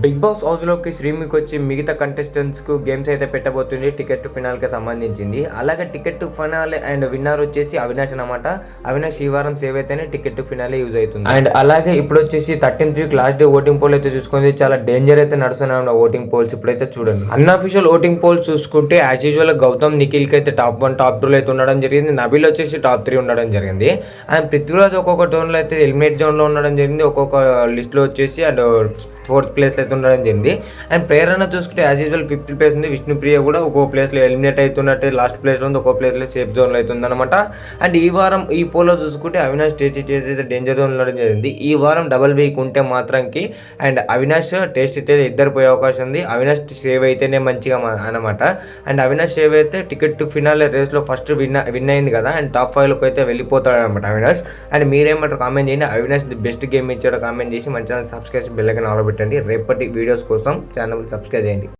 Big boss హౌస్‌లోకి శ్రీముఖి మిగతా కంటెస్టెంట్స్‌కు games అయితే పెట్టబోతుంది. టికెట్ టు ఫినాల్‌కి సంబంధించింది. అలాగే ticket to finale and winner వచ్చేసి అవినాష్ అన్నమాట. అవినాష్ ఈ వారం సేవ్ అయితేనే టికెట్ టు ఫినాలే యూజ్ అవుతుంది. అండ్ అలాగే ఇప్పుడు వచ్చేసి 13th week last day voting poll అయితే చూసుకుంది. చాలా డేంజర్ అయితే నడుస్తున్నాయి ఓటింగ్ పోల్స్ ఇప్పుడైతే చూడండి. అన్అఫీషియల్ ఓటింగ్ పోల్స్ చూసుకుంటే యాజ్ యూజువల్ గౌతమ్ నిఖిల్‌కి అయితే టాప్ 1, టాప్ 2లో అయితే ఉండడం జరిగింది. నబీల్ వచ్చేసి టాప్ 3 ఉండడం జరిగింది. అండ్ పృథ్వీరాజ్ ఒక్కొక్క జోన్‌లో అయితే ఎలిమినేట్ జోన్‌లో ఉండడం జరిగింది. ఒక్కొక్క లిస్ట్‌లో వచ్చేసి అండ్ 4th ప్లేస్‌లో అయితే ఉండడం జరిగింది. అండ్ ప్రేరణ చూసుకుంటే యాజ్ యూజువల్ 5th ప్లేస్ ఉంది. విష్ణుప్రియ కూడా ఒక్కో ప్లేస్లో ఎలిమినేట్ అవుతున్నట్టే లాస్ట్ ప్లేస్లో ఉంది. ఒక్కో ప్లేస్లో సేఫ్ జోన్లో అవుతుంది అనమాట. అండ్ ఈ వారం ఈ పోల్లో చూసుకుంటే అవినాష్ టేస్ట్ చేసి డేంజర్ జోన్ ఉండడం జరిగింది. ఈ వారం డబుల్ వీక్ ఉంటే మాత్రంకి అండ్ అవినాష్ టేస్ట్ అయితే ఇద్దరు పోయే అవకాశం ఉంది. అవినాష్ సేవ్ అయితేనే మంచిగా అనమాట. అండ్ అవినాష్ సేవ్ అయితే టికెట్ టు ఫినాలే రేస్లో ఫస్ట్ విన్ అయింది కదా. అండ్ టాప్ 5లోకి అయితే వెళ్ళిపోతాడు అనమాట అవినాష్. అండ్ మీరేమంటారు కామెంట్ చేయండి. అవినాష్ ది బెస్ట్ గేమ్ ఇచ్చాడో కామెంట్ చేసి మన channel subscribe bell icon on పెట్టండి. రేపటి వీడియోస్ కోసం ఛానల్ సబ్స్క్రైబ్ చేయండి.